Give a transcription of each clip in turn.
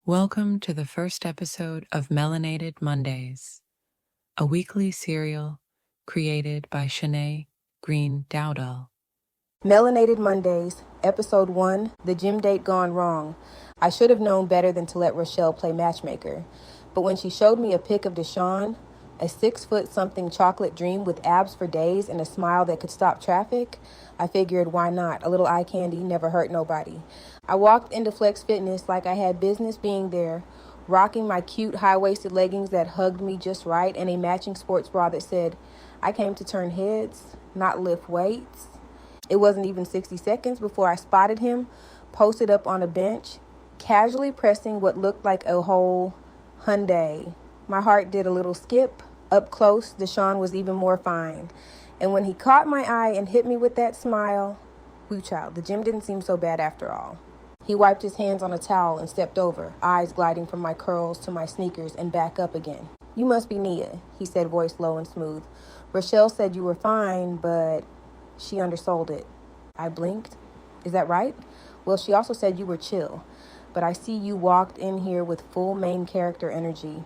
Welcome to the first episode of Melanated Mondays, a weekly serial created by Shani, Greene-Dowdell. Melanated Mondays, Episode 1, The Gym Date Gone Wrong. I should have known better than to let Rochelle play matchmaker. But when she showed me a pic of Deshaun, a 6-foot-something chocolate dream with abs for days and a smile that could stop traffic, I figured, why not? A little eye candy never hurt nobody. I walked into Flex Fitness like I had business being there, rocking my cute high-waisted leggings that hugged me just right and a matching sports bra that said, I came to turn heads, not lift weights. It wasn't even 60 seconds before I spotted him, posted up on a bench, casually pressing what looked like a whole Hyundai. My heart did a little skip. Up close, Deshaun was even more fine. And when he caught my eye and hit me with that smile, woo child, the gym didn't seem so bad after all. He wiped his hands on a towel and stepped over, eyes gliding from my curls to my sneakers and back up again. You must be Nia, he said, voice low and smooth. Rochelle said you were fine, but she undersold it. I blinked. Is that right? Well, she also said you were chill, but I see you walked in here with full main character energy.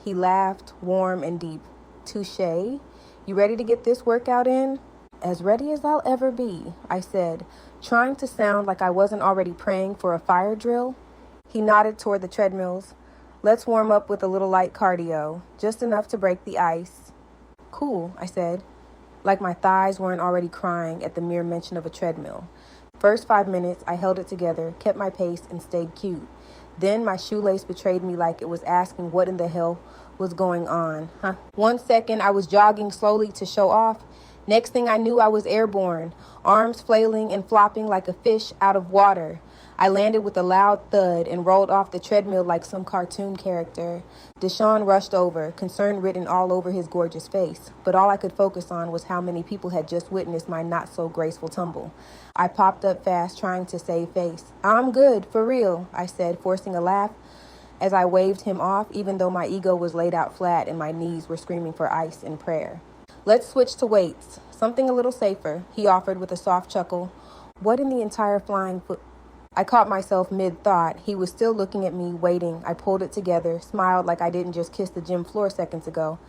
He laughed, warm and deep. Touché. You ready to get this workout in? As ready as I'll ever be, I said, trying to sound like I wasn't already praying for a fire drill. He nodded toward the treadmills. Let's warm up with a little light cardio, just enough to break the ice. Cool, I said, like my thighs weren't already crying at the mere mention of a treadmill. First 5 minutes, I held it together, kept my pace, and stayed cute. Then my shoelace betrayed me like it was asking what in the hell was going on. 1 second, I was jogging slowly to show off. Next thing I knew, I was airborne, arms flailing and flopping like a fish out of water. I landed with a loud thud and rolled off the treadmill like some cartoon character. Deshaun rushed over, concern written all over his gorgeous face, but all I could focus on was how many people had just witnessed my not-so-graceful tumble. I popped up fast, trying to save face. I'm good, for real, I said, forcing a laugh as I waved him off, even though my ego was laid out flat and my knees were screaming for ice and prayer. Let's switch to weights. Something a little safer, he offered with a soft chuckle. What in the entire flying foot? I caught myself mid-thought. He was still looking at me, waiting. I pulled it together, smiled like I didn't just kiss the gym floor seconds ago.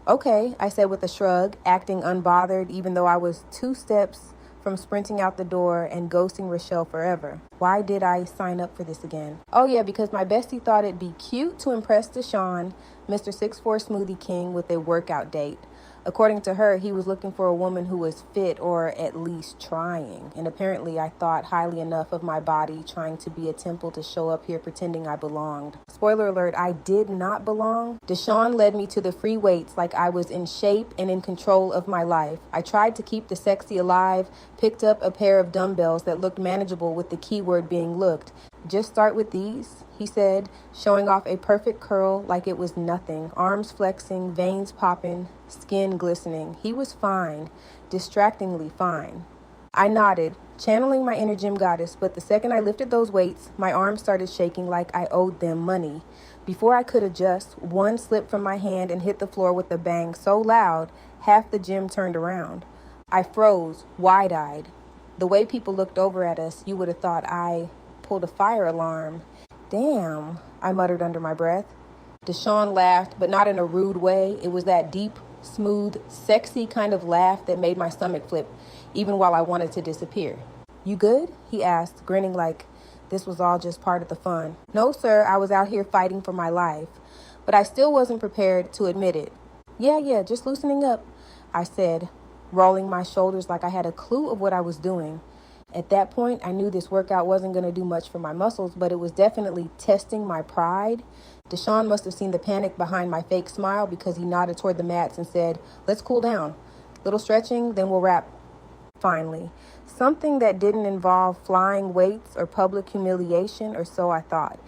Okay, I said with a shrug, acting unbothered, even though I was 2 steps from sprinting out the door and ghosting Rochelle forever. Why did I sign up for this again? Oh yeah, because my bestie thought it'd be cute to impress Deshaun, Mr. 6'4" Smoothie King, with a workout date. According to her, he was looking for a woman who was fit or at least trying. And apparently I thought highly enough of my body trying to be a temple to show up here pretending I belonged. Spoiler alert, I did not belong. Deshaun led me to the free weights like I was in shape and in control of my life. I tried to keep the sexy alive, picked up a pair of dumbbells that looked manageable with the keyword being looked. Just start with these, he said, showing off a perfect curl like it was nothing, arms flexing, veins popping, skin glistening. He was fine, distractingly fine. I nodded, channeling my inner gym goddess, but the second I lifted those weights, my arms started shaking like I owed them money. Before I could adjust, one slipped from my hand and hit the floor with a bang so loud, half the gym turned around. I froze, wide-eyed. The way people looked over at us, you would have thought I pulled a fire alarm. Damn, I muttered under my breath. Deshaun laughed, but not in a rude way. It was that deep, smooth, sexy kind of laugh that made my stomach flip, even while I wanted to disappear. You good? He asked, grinning like this was all just part of the fun. No, sir, I was out here fighting for my life. But I still wasn't prepared to admit it. Yeah, just loosening up, I said, rolling my shoulders like I had a clue of what I was doing. At that point, I knew this workout wasn't going to do much for my muscles, but it was definitely testing my pride. Deshaun must have seen the panic behind my fake smile because he nodded toward the mats and said, let's cool down. Little stretching, then we'll wrap. Finally, something that didn't involve flying weights or public humiliation, or so I thought.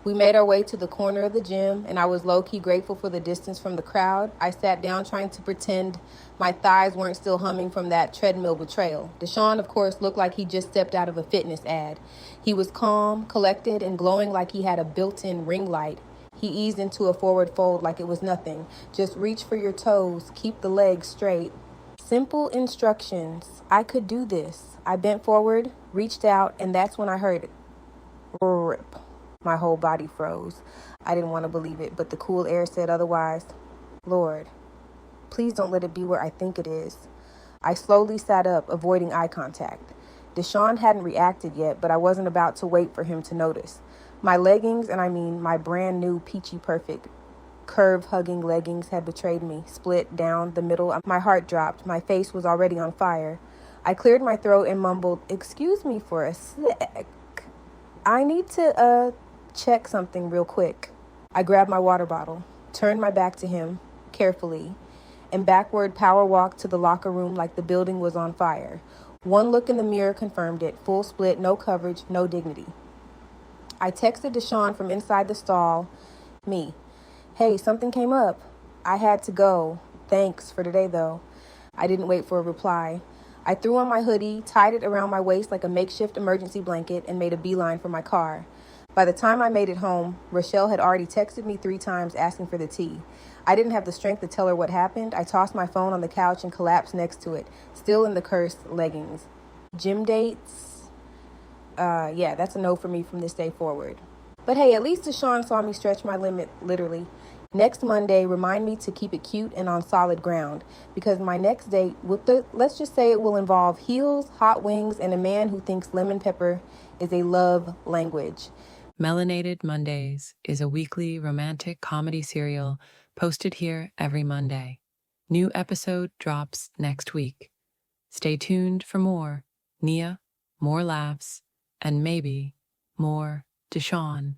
We made our way to the corner of the gym, and I was low-key grateful for the distance from the crowd. I sat down trying to pretend my thighs weren't still humming from that treadmill betrayal. Deshaun, of course, looked like he just stepped out of a fitness ad. He was calm, collected, and glowing like he had a built-in ring light. He eased into a forward fold like it was nothing. Just reach for your toes, keep the legs straight. Simple instructions. I could do this. I bent forward, reached out, and that's when I heard it. Rip. My whole body froze. I didn't want to believe it, but the cool air said otherwise. Lord, please don't let it be where I think it is. I slowly sat up, avoiding eye contact. Deshaun hadn't reacted yet, but I wasn't about to wait for him to notice. My leggings, and I mean my brand new peachy perfect curve-hugging leggings, had betrayed me, split down the middle. My heart dropped. My face was already on fire. I cleared my throat and mumbled, "Excuse me for a sec. I need to, check something real quick." I grabbed my water bottle, turned my back to him, carefully, and backward power walked to the locker room like the building was on fire. One look in the mirror confirmed it. Full split, no coverage, no dignity. I texted Deshaun from inside the stall. Me. "Hey, something came up. I had to go. Thanks for today, though." I didn't wait for a reply. I threw on my hoodie, tied it around my waist like a makeshift emergency blanket, and made a beeline for my car. By the time I made it home, Rochelle had already texted me 3 times asking for the tea. I didn't have the strength to tell her what happened. I tossed my phone on the couch and collapsed next to it, still in the cursed leggings. Gym dates? Yeah, that's a no for me from this day forward. But hey, at least Deshaun saw me stretch my limit, literally. Next Monday, remind me to keep it cute and on solid ground, because my next date, let's just say it will involve heels, hot wings, and a man who thinks lemon pepper is a love language. Melanated Mondays is a weekly romantic comedy serial posted here every Monday. New episode drops next week. Stay tuned for more Nia, more laughs, and maybe more Deshaun.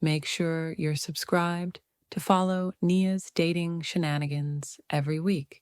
Make sure you're subscribed to follow Nia's dating shenanigans every week.